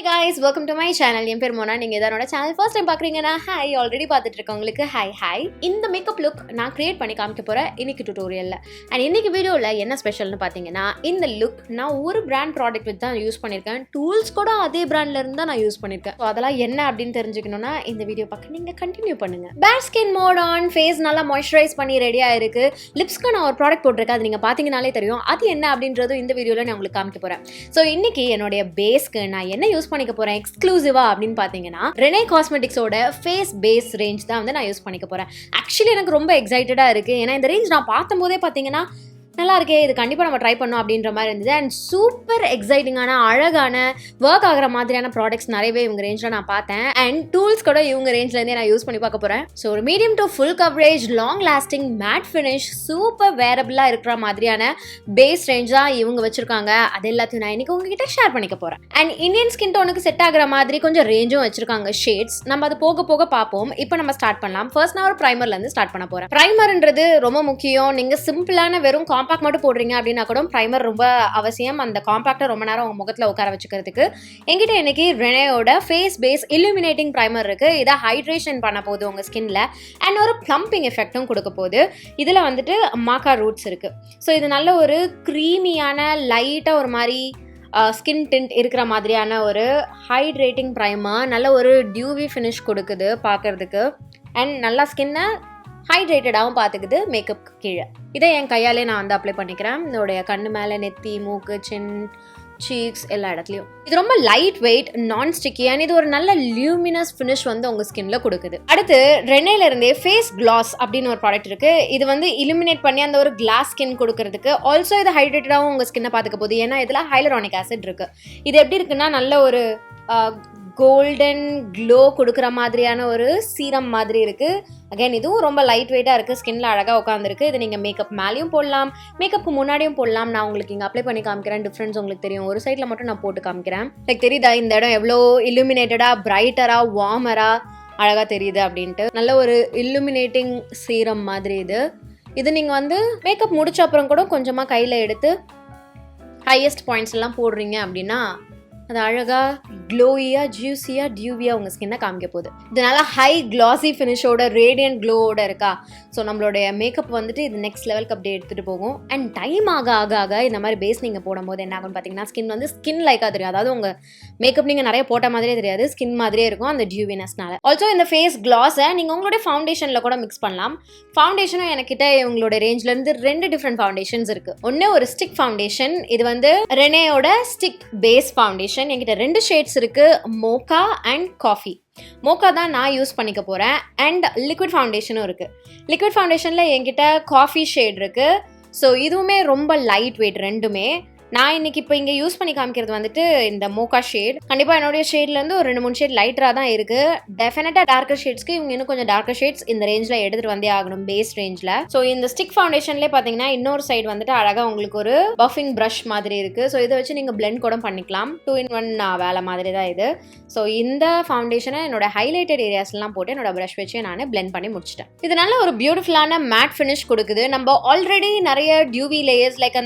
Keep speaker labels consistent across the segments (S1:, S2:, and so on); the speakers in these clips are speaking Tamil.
S1: guys, welcome to my channel. என் பேர் மோனா. நீங்க இதனோட சேனல் ஃபர்ஸ்ட் டைம் பார்க்குறீங்கன்னா ஹாய், ஆல்ரெடி பார்த்துட்டு இருக்கவங்களுக்கு ஹாய். இந்த மேக்கப் லுக் நான் கிரியேட் பண்ணி காமிக்க போகிறேன் இன்னைக்கு டியூட்டோரியலில். அண்ட் இன்னைக்கு வீடியோவில் என்ன ஸ்பெஷல்னு பார்த்தீங்கன்னா, இந்த லுக் நான் ஒரு பிராண்ட் ப்ராடக்ட் வித் தான் யூஸ் பண்ணியிருக்கேன். டூல்ஸ் கூட அதே பிராண்ட்ல இருந்து தான் நான் யூஸ் பண்ணியிருக்கேன். ஸோ அதெல்லாம் என்ன அப்படின்னு தெரிஞ்சுக்கணும்னா இந்த வீடியோ பார்க்க நீங்கள் கண்டினியூ பண்ணுங்க. Bad skin mode on, face நல்லா மாய்ஸ்சரைஸ் பண்ணி ரெடியாக இருக்கு. லிப்ஸ்க்கு நான் ஒரு ப்ராடக்ட் போட்டிருக்கேன், அது நீங்கள் பார்த்தீங்கனாலே தெரியும். அது என்ன அப்படின்றதும் இந்த வீடியோவில் நான் உங்களுக்கு காமிக்க போகிறேன். ஸோ இன்னைக்கு என்னுடைய பேஸ்க்கு நான் என்ன யூஸ் பண்ணிக்க போறேன் எக்ஸ்க்ளூசிவா அப்படின்னு பாத்தீங்கன்னா, ரெனே காஸ்மெட்டிக்ஸோட ஃபேஸ் பேஸ் ரேஞ்ச் தான் வந்து நான் யூஸ் பண்ணிக்க போறேன். ஆக்சுவலி எனக்கு ரொம்ப எக்ஸைட்டடா இருக்கு. ஏன்னா இந்த ரேஞ்ச் நான் பார்க்கும்போதே பாத்தீங்கன்னா நல்லா இருக்கே, இது கண்டிப்பாக நம்ம ட்ரை பண்ணோம் அப்படின்ற மாதிரி இருந்தது. அண்ட் சூப்பர் எக்ஸைட்டிங்கான அழகான ஒர்க் ஆகிற மாதிரியான ப்ராடக்ட்ஸ் நிறையவே இவங்க ரேஞ்சில் நான் பார்த்தேன். அண்ட் டூல்ஸ் கூட இவங்க ரேஞ்ச்லேருந்தே நான் யூஸ் பண்ணி பார்க்க போகிறேன். ஸோ ஒரு medium to full coverage, long lasting, matte finish, super வேரபிளாக இருக்கிற மாதிரியான பேஸ் ரேஞ்ச் தான் இவங்க வச்சிருக்காங்க. அது எல்லாத்தையும் நான் இன்னைக்கு உங்ககிட்ட ஷேர் பண்ணிக்க போகிறேன். அண்ட் இந்தியன் ஸ்கின் டோனுக்கு செட் ஆகிற மாதிரி கொஞ்சம் ரேஞ்சும் வச்சிருக்காங்க, ஷேட்ஸ். நம்ம அது போக போக பார்ப்போம். இப்போ நம்ம ஸ்டார்ட் பண்ணலாம். ஃபர்ஸ்ட் நான் ஒரு ப்ரைமர்லேருந்து ஸ்டார்ட் பண்ண போகிறேன். ப்ரைமர்ன்றது ரொம்ப முக்கியம். நீங்கள் சிம்பிளான வெறும் காம்பாக்ட் மட்டும் போடுறீங்க அப்படின்னா கூட ப்ரைமர் ரொம்ப அவசியம். அந்த காம்பாக்டை ரொம்ப நேரம் உங்க முகத்தில் உட்கார வச்சுக்கிறதுக்கு. என்கிட்ட இன்னைக்கு ரெனேயோட ஃபேஸ் பேஸ் இல்லுமினேட்டிங் ப்ரைமர் இருக்கு. இதை ஹைட்ரேஷன் பண்ண போகுது உங்க ஸ்கின்ல. அண்ட் ஒரு ப்ளம்பிங் எஃபெக்டும் கொடுக்க போகுது. இதுல வந்துட்டு மாக்கா ரூட்ஸ் இருக்கு. ஸோ இது நல்ல ஒரு க்ரீமியான லைட்டா ஒரு மாதிரி ஸ்கின் டிண்ட் இருக்கிற மாதிரியான ஒரு ஹைட்ரேட்டிங் ப்ரைமர். நல்ல ஒரு டியூவி ஃபினிஷ் கொடுக்குது பார்க்கறதுக்கு. அண்ட் நல்லா ஸ்கின்னை ஹைட்ரேட்டடாகவும் பார்த்துக்குது மேக்கப் கீழே. இதை என் கையாலே நான் வந்து அப்ளை பண்ணிக்கிறேன். இதோடைய கண்ணு மேலே, நெத்தி, மூக்கு, சின், சீக்ஸ் எல்லா இடத்துலையும். இது ரொம்ப லைட் வெயிட், நான் ஸ்டிக்கி, அண்ட் இது ஒரு நல்ல லியூமினஸ் ஃபினிஷ் வந்து உங்க ஸ்கின்ல கொடுக்குது. அடுத்து ரெனேல இருந்தே ஃபேஸ் கிளாஸ் அப்படின்னு ஒரு ப்ராடக்ட் இருக்கு. இது வந்து இலுமினேட் பண்ணி அந்த ஒரு கிளாஸ் ஸ்கின் கொடுக்கறதுக்கு. ஆல்சோ இது ஹைட்ரேட்டடாகவும் உங்க ஸ்கின்னை பார்த்துக்க போகுது. ஏன்னா இதுல ஹைலரானிக் ஆசிட் இருக்கு. இது எப்படி இருக்குன்னா, நல்ல ஒரு கோல்டன் க்ளோ கொடுக்குற மாதிரியான ஒரு சீரம் மாதிரி இருக்கு. அகைன் இதுவும் ரொம்ப லைட் வெயிட்டாக இருக்குது, ஸ்கின்ல அழகாக உட்காந்துருக்கு. இது நீங்கள் மேக்கப் மேலேயும் போடலாம், மேக்கப்புக்கு முன்னாடியும் போடலாம். நான் உங்களுக்கு இங்கே அப்ளை பண்ணி காமிக்கிறேன். டிஃப்ரென்ஸ் உங்களுக்கு தெரியும். ஒரு சைடில் மட்டும் நான் போட்டு காமிக்கிறேன். லைக் தெரியுதா இந்த இடம் எவ்வளோ இல்லுமினேட்டடாக, பிரைட்டராக, வார்மராக அழகாக தெரியுது அப்படின்ட்டு. நல்ல ஒரு இல்லுமினேட்டிங் சீரம் மாதிரி இது நீங்கள் வந்து மேக்கப் முடிச்ச அப்புறம் கூட கொஞ்சமாக கையில் எடுத்து ஹையஸ்ட் பாயிண்ட்ஸ் எல்லாம் போடுறீங்க அப்படின்னா அது அழகாக க்ளோயியாக, ஜூஸியாக, டியூவியாக உங்கள் ஸ்கின்னை காமிக்க போகுது. இதனால ஹை கிளாசி ஃபினிஷோட, ரேடியன்ட் க்ளோவோட இருக்கா. ஸோ நம்மளுடைய மேக்கப் வந்துட்டு இது நெக்ஸ்ட் லெவலுக்கு அப்படியே எடுத்துகிட்டு போகும். அண்ட் டைம் ஆக இந்த மாதிரி பேஸ் நீங்கள் போடும்போது என்ன ஆகும்னு பார்த்தீங்கன்னா, ஸ்கின் வந்து ஸ்கின் லைக்காக தெரியும். அதாவது உங்கள் மேக்கப் நீங்கள் நிறைய போட்ட மாதிரியே தெரியாது, ஸ்கின் மாதிரியே இருக்கும் அந்த டியூவினஸ்னால. ஆல்சோ இந்த ஃபேஸ் கிளாஸை நீங்கள் உங்களுடைய ஃபவுண்டேஷனில் கூட மிக்ஸ் பண்ணலாம். ஃபவுண்டேஷனும் எனக்கிட்ட இவங்களோட ரேஞ்சிலேருந்து 2 டிஃப்ரெண்ட் ஃபவுண்டேஷன்ஸ் இருக்குது. ஒன்று ஒரு ஸ்டிக் ஃபவுண்டேஷன். இது வந்து ரெனேயோட ஸ்டிக் பேஸ் ஃபவுண்டேஷன். என்கிட்ட 2 ஷேட்ஸ் இருக்கு, மோக்கா அண்ட் காஃபி. மோக்கா தான் நான் யூஸ் பண்ணிக்க போறேன். அண்ட் லிக்விட் ஃபவுண்டேஷனும் இருக்கு. லிக்விட் ஃபவுண்டேஷன்ல என்கிட்ட காஃபி ஷேட் இருக்கு. ஸோ இதுவுமே ரொம்ப லைட் வெயிட் ரெண்டுமே. நான் இன்னைக்கு இப்போ இங்கே யூஸ் பண்ணி காமிக்கிறது வந்துட்டு இந்த மோக்கா ஷேட். கண்டிப்பாக என்னுடைய ஷேட்லேருந்து ஒரு 2-3 ஷேட் லைட்டராக தான் இருக்குது. டெஃபினட்டாக டார்க்கர் ஷேட்ஸ்க்கு இவங்க இன்னும் கொஞ்சம் டார்க்கர் ஷேட்ஸ் இந்த ரேஞ்சில் எடுத்துகிட்டு வந்தே ஆகணும், பேஸ் ரேஞ்சில். ஸோ இந்த ஸ்டிக் ஃபவுண்டேஷன்லேயே பார்த்தீங்கன்னா இன்னொரு சைடு வந்துட்டு அழகாக உங்களுக்கு ஒரு பஃபிங் ப்ரஷ் மாதிரி இருக்குது. ஸோ இதை வச்சு நீங்கள் பிளெண்ட் கூட பண்ணிக்கலாம். 2-in-1 வேலை மாதிரி தான் இது. ஸோ இந்த ஃபவுண்டேஷனை என்னோட ஹைலைட்டட் ஏரியாஸ்லாம் போட்டு என்னோட ப்ரஷ் வச்சு நான் பிளெண்ட் பண்ணி முடிச்சிட்டேன். இது நல்ல ஒரு பியூட்டிஃபுல்லான மேட் ஃபினிஷ் கொடுக்குது. நம்ம ஆல்ரெடி நிறைய டியூவி லேயர்ஸ் லைக்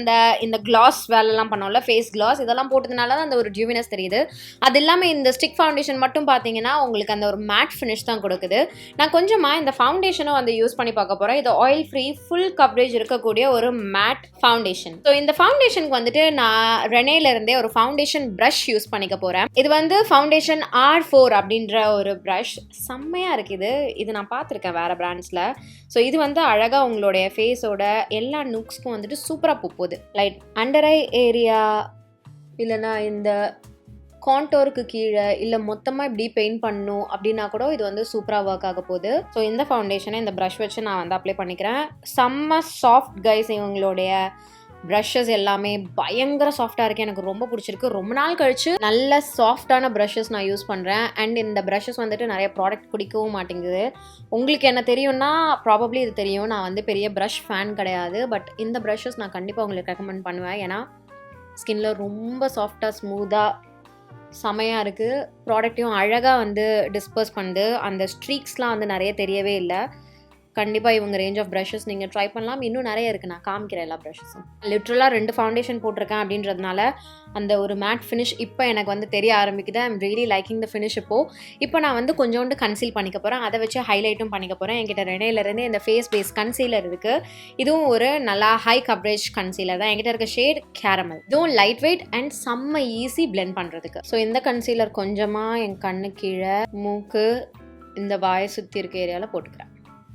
S1: இந்த கிளாஸ் வேலை பண்ணோம்ல, ஃபேஸ் கிளாஸ், இதெல்லாம் போட்டதுனால தான் அந்த ஒரு டியூவினஸ் தெரியுது. அது இல்லாமல் இந்த ஸ்டிக் ஃபவுண்டேஷன் மட்டும் பார்த்தீங்கன்னா உங்களுக்கு அந்த ஒரு மேட் ஃபினிஷ் தான் கொடுக்குது. நான் கொஞ்சமாக இந்த ஃபவுண்டேஷனும் வந்து யூஸ் பண்ணி பார்க்க போகிறேன். இது ஆயில் ஃப்ரீ, ஃபுல் கவரேஜ் இருக்கக்கூடிய ஒரு மேட் ஃபவுண்டேஷன். ஸோ இந்த ஃபவுண்டேஷனுக்கு வந்துட்டு நான் ரெனேல இருந்தே ஒரு ஃபவுண்டேஷன் ப்ரஷ் யூஸ் பண்ணிக்க போகிறேன். இது வந்து ஃபவுண்டேஷன் R4 அப்படின்ற ஒரு ப்ரஷ். செம்மையாக இருக்குது. இது நான் பார்த்துருக்கேன் வேறு பிராண்ட்ஸில். ஸோ இது வந்து அழகாக உங்களுடைய ஃபேஸோட எல்லா நுக்ஸ்க்கும் வந்துட்டு சூப்பராக போகுது. லைட் அண்டர் ஐ ஏரியா, இல்லைனா இந்த கான்டோருக்கு கீழே, இல்லை மொத்தமாக இப்படி பெயிண்ட் பண்ணணும் அப்படின்னா கூட இது வந்து சூப்பராக ஒர்க் ஆக போகுது. ஸோ இந்த ஃபவுண்டேஷனை இந்த ப்ரஷ் வச்சு நான் வந்து அப்ளை பண்ணிக்கிறேன். செம்ம சாஃப்ட் கைஸ். இவங்களுடைய ப்ரஷஸ் எல்லாமே பயங்கர சாஃப்டாக இருக்குது. எனக்கு ரொம்ப பிடிச்சிருக்கு. ரொம்ப நாள் கழிச்சு நல்ல சாஃப்டான ப்ரஷஸ் நான் யூஸ் பண்ணுறேன். அண்ட் இந்த ப்ரஷஸ் வந்துட்டு நிறைய ப்ராடக்ட் பிடிக்கவும் மாட்டேங்குது. உங்களுக்கு என்ன தெரியும்னா ப்ராபப்ளி இது தெரியும், நான் வந்து பெரிய ப்ரஷ் ஃபேன் கிடையாது. பட் இந்த ப்ரஷஸ் நான் கண்டிப்பாக உங்களுக்கு ரெக்கமெண்ட் பண்ணுவேன். ஏன்னா ஸ்கின்ல ரொம்ப சாஃப்டாக, ஸ்மூத்தாக, செமையாக இருக்குது. ப்ராடக்ட்டையும் அழகாக வந்து டிஸ்பர்ஸ் பண்ணுது. அந்த ஸ்ட்ரீக்ஸ்லாம் வந்து நிறைய தெரியவே இல்லை. கண்டிப்பாக இவங்க ரேஞ்ச் ஆஃப் ப்ரஷஸ் நீங்கள் ட்ரை பண்ணலாம். இன்னும் நிறைய இருக்குது, நான் காமிக்கிறேன் எல்லா ப்ரஷஸும். லிட்ரலாக 2 ஃபவுண்டேஷன் போட்டிருக்கேன் அப்படின்றதுனால அந்த ஒரு மேட் ஃபினிஷ் இப்போ எனக்கு வந்து தெரிய ஆரம்பிக்குது. I'm really liking the finish. இப்போ நான் வந்து கொஞ்சோண்டு கன்சீல் பண்ணிக்க போகிறேன், அதை வச்சு ஹைலைட்டும் பண்ணிக்க போகிறேன். என்கிட்ட ரெனேலேருந்து இந்த ஃபேஸ் பேஸ் கன்சீலர் இருக்குது. இதுவும் ஒரு நல்லா ஹை கவரேஜ் கன்சீலர் தான். என்கிட்ட இருக்க ஷேட் கேரமல். இதுவும் லைட் வெயிட் அண்ட் செம்ம ஈஸி பிளெண்ட் பண்ணுறதுக்கு. ஸோ இந்த கன்சீலர் கொஞ்சமாக என் கண்ணு கீழே, மூக்கு, இந்த வாயை சுற்றி இருக்க ஏரியாவில் போட்டுக்கிறேன்.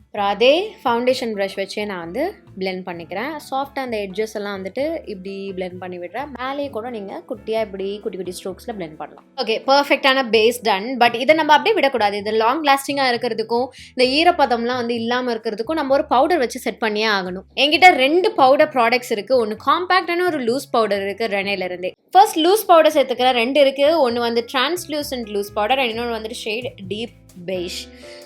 S1: அப்புறம் அதே ஃபவுண்டேஷன் ப்ரஷ் வச்சே நான் வந்து பிளெண்ட் பண்ணிக்கிறேன். சாஃப்டாக அந்த எட்ஜஸ் எல்லாம் வந்துட்டு இப்படி பிளெண்ட் பண்ணி விடுறேன். மேலேயே கூட நீங்கள் குட்டியாக இப்படி குட்டி குட்டி ஸ்ட்ரோக்ஸில் பிளெண்ட் பண்ணலாம். ஓகே, பர்ஃபெக்டான பேஸ் டன். பட் இதை நம்ம அப்படியே விடக்கூடாது. இது லாங் லாஸ்டிங்காக இருக்கிறதுக்கும் இந்த ஈரப்பதம்லாம் வந்து இல்லாமல் இருக்கிறதுக்கும் நம்ம ஒரு பவுடர் வச்சு செட் பண்ணியே ஆகணும். என்கிட்ட 2 பவுடர் ப்ராடக்ட்ஸ் இருக்குது. ஒன்று காம்பேக்டான ஒரு லூஸ் பவுடர் இருக்குது ரெனேலேருந்தே. ஃபர்ஸ்ட் லூஸ் பவுடர் சேர்த்துக்கிறேன். 2 இருக்குது. ஒன்று வந்து டிரான்ஸ்லூசன்ட் லூஸ் பவுடர் அண்ட் இன்னொன்று வந்துட்டு ஷேட் டீப் பெய்ஜ்.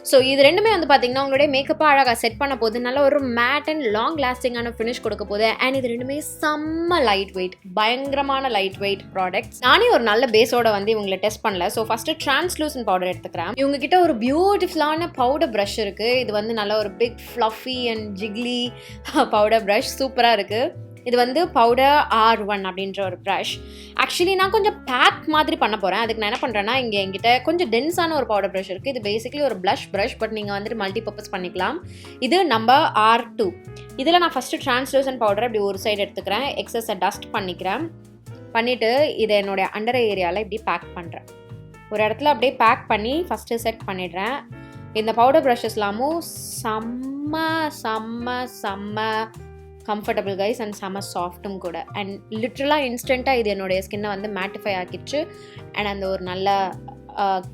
S1: ஸோ இது ரெண்டுமே வந்து பார்த்தீங்கன்னா உங்களுடைய மேக்கப்பாக அழகாக செட் பண்ண போது நல்ல ஒரு மேட் அண்ட் லாங் லாஸ்டிங்கான ஃபினிஷ் கொடுக்க போகுது. அண்ட் இது ரெண்டுமே செம்ம லைட் வெயிட், பயங்கரமான லைட் வெயிட் ப்ராடக்ட்ஸ். நானே ஒரு நல்ல பேஸோட வந்து இவங்களை டெஸ்ட் பண்ணல. ஸோ ஃபர்ஸ்ட் டிரான்ஸ்லூசன்ட் பவுடர் எடுத்துக்கிறேன். இவங்க கிட்ட ஒரு பியூட்டிஃபுல்லான பவுடர் ப்ரஷ் இருக்குது. இது வந்து நல்ல ஒரு big fluffy and jiggly powder brush, சூப்பராக இருக்குது. இது வந்து பவுடர் R1 அப்படின்ற ஒரு ப்ரஷ். ஆக்சுவலி நான் கொஞ்சம் பேக் மாதிரி பண்ண போகிறேன். அதுக்கு நான் என்ன பண்ணுறேன்னா, இங்கே என்கிட்ட கொஞ்சம் டென்ஸான ஒரு பவுடர் ப்ரஷ் இருக்குது. இது பேசிக்கலி ஒரு ப்ளஷ் ப்ரஷ், பட் நீங்கள் வந்துட்டு மல்டி பர்பஸ் பண்ணிக்கலாம். இது நம்பர் R2. இதில் நான் ஃபஸ்ட்டு டிரான்ஸ்லூசன்ட் பவுடர் இப்படி ஒரு சைடு எடுத்துக்கிறேன், எக்ஸஸை டஸ்ட் பண்ணிக்கிறேன். பண்ணிவிட்டு இதை என்னுடைய அண்டர் ஏரியாவில் இப்படி பேக் பண்ணுறேன். ஒரு இடத்துல அப்படியே பேக் பண்ணி ஃபஸ்ட்டு செட் பண்ணிடுறேன். இந்த பவுடர் ப்ரஷஸ்லாமும் செம்ம செம்ம செம்ம கம்ஃபர்டபுள் கைஸ் அண்ட் செம்ம சாஃப்ட்டும் கூட. அண்ட் லிட்ரலாக இன்ஸ்டண்ட்டாக இது என்னுடைய ஸ்கின்னை வந்து மேட்டிஃபை ஆக்கிடுச்சு. அண்ட் அந்த ஒரு நல்ல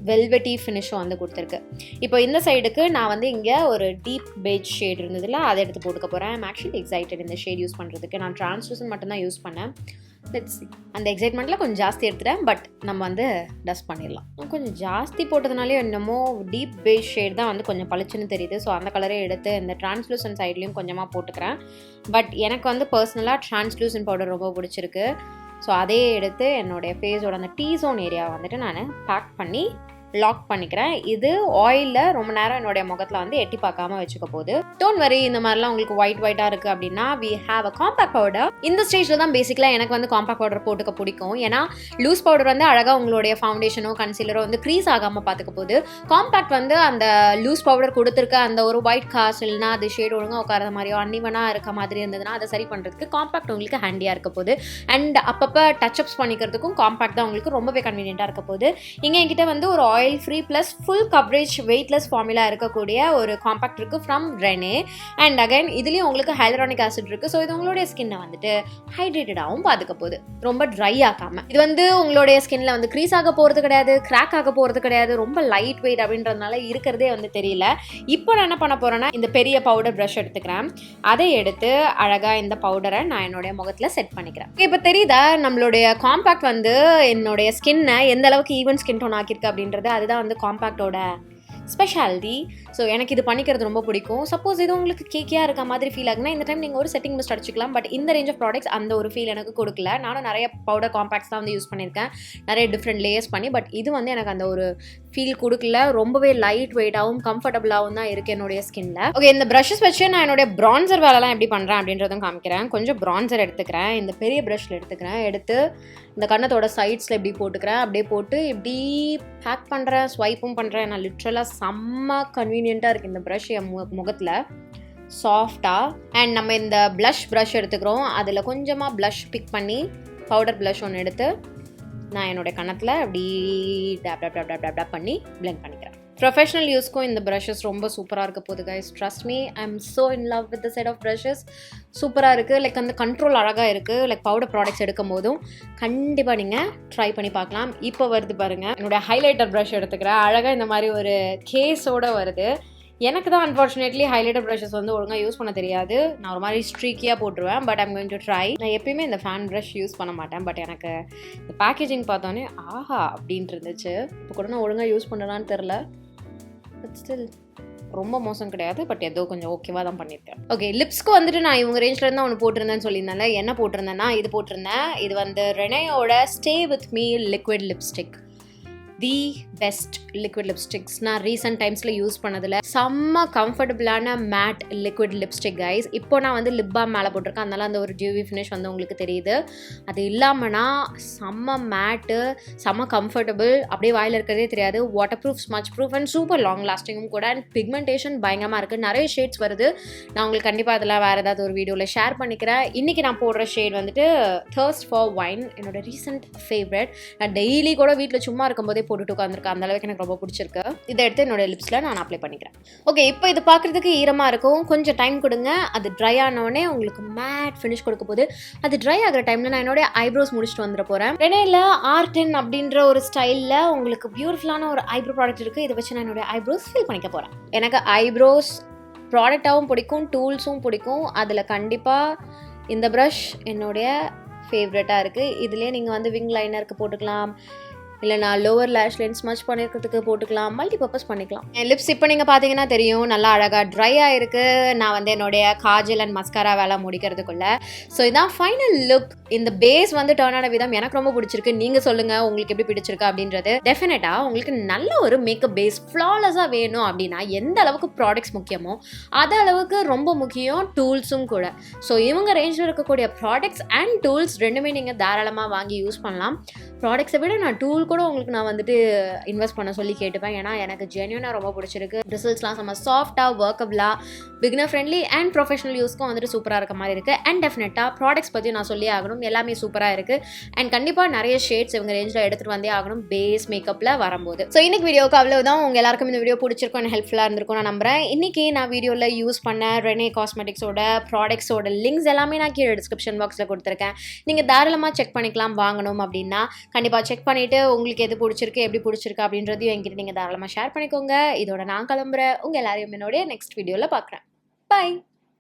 S1: வெல்வெட்டி ஃபினிஷும் வந்து கொடுத்துருக்கு. இப்போ இந்த சைடுக்கு நான் வந்து இங்கே ஒரு டீப் பெய்ஜ் ஷேட் இருந்ததில்ல, அதை எடுத்து போட்டுக்க போகிறேன். ஐம் ஆக்சுவலி எக்ஸைட்டட் இந்த ஷேட் யூஸ் பண்ணுறதுக்கு. நான் டிரான்ஸ்லூசன்ட் மட்டும்தான் யூஸ் பண்ணேன். Let's see. அந்த எக்ஸைட்மெண்ட்டில் கொஞ்சம் ஜாஸ்தி எடுத்துட்டேன், பட் நம்ம வந்து டஸ்ட் பண்ணிடலாம். கொஞ்சம் ஜாஸ்தி போட்டதுனாலே என்னமோ டீப் பேஸ் ஷேட் தான் வந்து கொஞ்சம் பளிச்சுன்னு தெரியுது. ஸோ அந்த கலரே எடுத்து இந்த டிரான்ஸ்லூசன்ட் சைட்லேயும் கொஞ்சமாக போட்டுக்கிறேன். பட் எனக்கு வந்து பர்சனலாக டிரான்ஸ்லூசன்ட் பவுடர் ரொம்ப பிடிச்சிருக்கு. ஸோ அதே எடுத்து என்னுடைய ஃபேஸோட அந்த டீ ஜோன் ஏரியாவை வந்துட்டு நான் பேக் பண்ணி லாக் பண்ணிக்கிறேன். இது ஆயிலில் ரொம்ப நேரம் என்னுடைய முகத்தில் வந்து எட்டி பார்க்காம வச்சுக்க போகுது. டோன்ட் வரி, இந்த மாதிரிலாம் உங்களுக்கு ஒயிட்டாக இருக்குது அப்படின்னா we have a compact powder. இந்த ஸ்டேஜில் தான் பேசிக்கலாக எனக்கு வந்து காம்பேக்ட் பவுடர் போட்டுக்க பிடிக்கும். ஏன்னா லூஸ் பவுடர் வந்து அழகாக உங்களுடைய ஃபவுண்டேஷனோ கன்சீலரோ வந்து க்ரீஸ் ஆகாமல் பார்த்துக்க போகுது. காம்பேக்ட் வந்து அந்த லூஸ் பவுடர் கொடுத்துருக்க அந்த ஒரு ஒயிட் காஸ்ட் இல்லைனா அது ஷேட் ஒழுங்காக உட்கார மாதிரியோ அன்னிவனாக இருக்க மாதிரி இருந்ததுன்னா அதை சரி பண்ணுறதுக்கு காம்பேக்ட் உங்களுக்கு ஹேண்டியாக இருக்க போகுது. அண்ட் அப்பப்போ டச்சப்ஸ் பண்ணிக்கிறதுக்கும் காம்பேக்ட் தான் உங்களுக்கு ரொம்பவே கன்வீனியண்ட்டாக இருக்க போகுது. இங்கே என்கிட்ட வந்து ஒரு oil free plus full coverage weightless formula இருக்கக்கூடிய ஒரு காம்பேக்ட் இருக்குது ஃப்ரம் ரெனே. அண்ட் அகைன் இதுலேயும் உங்களுக்கு ஹைலரானிக் ஆசிட் இருக்குது. ஸோ இது உங்களுடைய ஸ்கின்னை வந்துட்டு ஹைட்ரேட்டடாகவும் பார்த்துக்க போகுது, ரொம்ப ட்ரை ஆகாமல். இது வந்து உங்களுடைய ஸ்கின்ல வந்து க்ரீஸ் ஆக போகிறது கிடையாது, கிராக் ஆக போகிறது கிடையாது, ரொம்ப லைட் வெயிட் அப்படின்றதுனால இருக்கிறதே வந்து தெரியல. இப்போ நான் என்ன பண்ண போகிறேன்னா, இந்த பெரிய பவுடர் ப்ரஷ் எடுத்துக்கிறேன். அதை எடுத்து அழகாக இந்த பவுடரை நான் என்னுடைய முகத்தில் செட் பண்ணிக்கிறேன். இப்போ தெரியுதா நம்மளுடைய காம்பேக்ட் வந்து என்னுடைய ஸ்கின்னை எந்த அளவுக்கு ஈவன் ஸ்கின் டோன் ஆக்கியிருக்கு அப்படின்றது. அதுதான் வந்து காம்பேக்டோட ஸ்பெஷாலிட்டி. ஸோ எனக்கு இது பண்ணிக்கிறது ரொம்ப பிடிக்கும். சப்போஸ் இது உங்களுக்கு கேக்கியாக இருக்க மாதிரி ஃபீல் ஆகுனா இந்த டைம் நீங்கள் ஒரு செட்டிங் மிஸ்ட் அடிச்சிக்கலாம். பட் இந்த ரேஞ்ச் ஆஃப் ப்ராடக்ட்ஸ் அந்த ஒரு ஃபீல் எனக்கு கொடுக்கல. நானும் நிறைய பவுடர் காம்பேக்ட்ஸ் தான் வந்து யூஸ் பண்ணியிருக்கேன், நிறைய டிஃப்ரெண்ட் லேயர்ஸ் பண்ணி. பட் இது வந்து எனக்கு அந்த ஒரு ஃபீல் கொடுக்கல. ரொம்பவே லைட் வெயிட்டாகவும் கம்ஃபர்டபுளாகவும் தான் இருக்குது என்னுடைய ஸ்கின்ல. ஓகே, இந்த ப்ரஷஸ் வச்சு நான் என்னுடைய ப்ரான்சர் வேலைலாம் எப்படி பண்ணுறேன் அப்படின்றதும் காமிக்கிறேன். கொஞ்சம் ப்ரான்சர் எடுத்துக்கிறேன், இந்த பெரிய ப்ரஷில் எடுத்துக்கிறேன். எடுத்து இந்த கண்ணத்தோட சைட்ஸில் இப்படி போட்டுக்கிறேன். அப்படியே போட்டு இப்படி பேக் பண்ணுறேன், ஸ்வைப்பும் பண்ணுறேன். நான் லிட்ரலாக செம்ம கன்வீனியண்ட்டாக இருக்குது இந்த ப்ரஷ் என் முகத்தில், சாஃப்டாக. அண்ட் நம்ம இந்த ப்ளஷ் ப்ரஷ் எடுத்துக்கிறோம், அதில் கொஞ்சமாக ப்ளஷ் பிக் பண்ணி பவுடர் ப்ளஷ் ஒன்று எடுத்து நான் என்னுடைய கண்ணத்தில் அப்படி tap tap tap tap tap பண்ணி பிளெண்ட் பண்ணிக்கிறேன். ப்ரொஃபஷனல் யூஸ்க்கும் இந்த ப்ரஷஸ் ரொம்ப சூப்பராக இருக்க போகுது guys, trust me. I am so in love with the set of brushes. சூப்பராக இருக்குது. லைக் அந்த கண்ட்ரோல் அழகாக இருக்குது. லைக் பவுடர் ப்ராடக்ட்ஸ் எடுக்கும் போதும் கண்டிப்பாக நீங்கள் ட்ரை பண்ணி பார்க்கலாம். இப்போ வருது பாருங்கள், என்னோடய ஹைலைட்டர் ப்ரஷ் எடுத்துக்கிறேன். அழகாக இந்த மாதிரி ஒரு கேஸோடு வருது. எனக்கு தான் அன்ஃபார்ச்சுனேட்லி ஹைலைட்டர் ப்ரஷஸ் வந்து ஒழுங்காக யூஸ் பண்ண தெரியாது. நான் ஒரு மாதிரி ஸ்ட்ரீக்கியாக போட்டுருவேன். But I'm going to try. நான் எப்பயுமே இந்த ஃபேன் ப்ரஷ் யூஸ் பண்ண மாட்டேன். பட் எனக்கு இந்த பேக்கேஜிங் பார்த்தோன்னே ஆஹா அப்படின்ட்டு இருந்துச்சு. இப்போ கூட நான் ஒழுங்காக யூஸ் பண்ணலான்னு தெரில. பட் ஸ்டில் ரொம்ப மோசம் கிடையாது. பட் ஏதோ கொஞ்சம் ஓகேவாக தான் பண்ணியிருக்கேன். ஓகே, லிப்ஸ்க்கு வந்துட்டு நான் இவங்க ரேஞ்சில் இருந்தால் ஒன்று போட்டிருந்தேன்னு சொல்லியிருந்தேன்ல. என்ன போட்டிருந்தேன்னா இது போட்டிருந்தேன். இது வந்து ரெனேயோட stay with me liquid lipstick. The best liquid lipsticks நான் ரீசெண்ட் டைம்ஸில் யூஸ் பண்ணதில் செம்ம கம்ஃபர்டபுளான மேட் லிக்விட் லிப்ஸ்டிக் கைஸ். இப்போ நான் வந்து லிப் பாம் மேலே போட்டிருக்கேன், அதனால அந்த ஒரு டியூவி ஃபினிஷ் வந்து உங்களுக்கு தெரியுது. அது இல்லாமல்னா செம்ம மேட்டு, செம்ம கம்ஃபர்டபுள், அப்படியே வாயில் இருக்கிறதே தெரியாது. Water proof, smudge proof and super long லாஸ்டிங்கும் கூட. அண்ட் பிக்மெண்டேஷன் பயங்கரமாக இருக்குது, நிறைய ஷேட்ஸ் வருது. நான் உங்களுக்கு கண்டிப்பாக அதெல்லாம் வேறு ஏதாவது ஒரு வீடியோவில் ஷேர் பண்ணிக்கிறேன். இன்றைக்கி நான் போடுற ஷேட் வந்துட்டு தர்ஸ்ட் ஃபார் வைன், என்னோட ரீசெண்ட் ஃபேவரட். நான் டெய்லி கூட வீட்டில் சும்மா இருக்கும்போதே போட்டுட்டு உட்காந்துருக்கேன், அந்த அளவுக்கு எனக்கு ரொம்ப பிடிச்சிருக்கு. இதை எடுத்து என்னோட லிப்ஸில் நான் அப்ளை பண்ணிக்கிறேன். ஓகே, இப்போ இது பார்க்குறதுக்கு ஈரமாக இருக்கும், கொஞ்சம் டைம் கொடுங்க. அது ட்ரை ஆனோடனே உங்களுக்கு மேட் ஃபினிஷ் கொடுக்க போகுது. அது ட்ரை ஆகிற டைமில் நான் என்னோட ஐப்ரோஸ் முடிச்சுட்டு வந்துட போகிறேன். ரெனேல R10 அப்படின்ற ஒரு ஸ்டைலில் உங்களுக்கு பியூட்டிஃபுல்லான ஒரு ஐப்ரோ ப்ராடக்ட் இருக்குது. இதை வச்சு நான் என்னோட ஐப்ரோஸ் ஃபில் பண்ணிக்க போகிறேன். எனக்கு ஐப்ரோஸ் ப்ராடக்டாகவும் பிடிக்கும், டூல்ஸும் பிடிக்கும். அதில் கண்டிப்பாக இந்த ப்ரஷ் என்னுடைய ஃபேவரட்டாக இருக்குது. இதுலேயே நீங்கள் வந்து விங் லைனருக்கு போட்டுக்கலாம், இல்லை நான் லோவர் லேஷ் லைன் ஸ்மச் பண்ணிக்கிறதுக்கு போட்டுக்கலாம், மல்டி பர்பஸ் பண்ணிக்கலாம். என் லிப்ஸ் இப்போ நீங்கள் பார்த்தீங்கன்னா தெரியும், நல்லா அழகாக ட்ரை ஆகிருக்கு. நான் வந்து என்னுடைய காஜல் அண்ட் மஸ்காரா வேலை முடிக்கிறதுக்குள்ள. ஸோ இதான் ஃபைனல் லுக். இந்த பேஸ் வந்து டர்ன் ஆன விதம் எனக்கு ரொம்ப பிடிச்சிருக்கு. நீங்கள் சொல்லுங்கள் உங்களுக்கு எப்படி பிடிச்சிருக்கு அப்படின்றது. டெஃபினட்டாக உங்களுக்கு நல்ல ஒரு மேக்கப் பேஸ் ஃப்ளாலஸாக வேணும் அப்படின்னா எந்த அளவுக்கு ப்ராடக்ட்ஸ் முக்கியமோ அது அளவுக்கு ரொம்ப முக்கியம் டூல்ஸும் கூட. ஸோ இவங்க ரேஞ்சில் இருக்கக்கூடிய ப்ராடக்ட்ஸ் அண்ட் டூல்ஸ் ரெண்டுமே நீங்கள் தாராளமாக வாங்கி யூஸ் பண்ணலாம். ப்ராடக்ட்ஸை விட நான் டூல் கூட உங்களுக்கு நான் வந்துட்டு இன்வெஸ்ட் பண்ண சொல்லி கேட்டுப்பேன். ஏன்னா எனக்கு ஜென்யூனாக ரொம்ப பிடிச்சிருக்கு. ரிசல்ட்ஸ்லாம் செம்ம சாஃப்டாக, ஒர்க்கபிளாக, பிகினர் ஃப்ரெண்ட்லி அண்ட் ப்ரொஃபஷனல் யூஸ்க்கும் வந்துட்டு சூப்பராக இருக்க மாதிரி இருக்குது. அண்ட் டெஃபினட்டாக ப்ராடக்ட்ஸ் பற்றி நான் சொல்லி ஆகணும், எல்லாமே சூப்பராக இருக்குது. அண்ட் கண்டிப்பாக நிறைய ஷேட்ஸ் இவங்க ரேஞ்சில் எடுத்துகிட்டு வந்தே ஆகணும் பேஸ் மேக்கப்பில் வரும்போது. ஸோ இன்னைக்கு வீடியோக்கு அவ்வளோதான். உங்கள் எல்லாருக்கும் இந்த வீடியோ பிடிச்சிருக்கும், ஹெல்ப்ஃபுல்லாக இருந்திருக்கும் நான் நம்புறேன். இன்றைக்கி நான் வீடியோவில் யூஸ் பண்ண ரெனே காஸ்மெட்டிக்ஸோட ப்ராடக்ட்ஸோட லிங்க்ஸ் எல்லாமே நான் கீழே டிஸ்கிரிப்ஷன் பாக்ஸில் கொடுத்துருக்கேன். நீங்கள் தாராளமாக செக் பண்ணிக்கலாம். வாங்கணும் அப்படின்னா கண்டிப்பாக செக் பண்ணிவிட்டு உங்களுக்கு எது பிடிச்சிருக்கு, எப்படி பிடிச்சிருக்கு அப்படின்றதையும் என்கிட்ட நீங்கள் தாராளமாக ஷேர் பண்ணிக்கோங்க. இதோட நான் கிளம்புறேன். உங்கள் எல்லாரையும் என்னோட நெக்ஸ்ட் வீடியோவில் பார்க்குறேன். பாய்.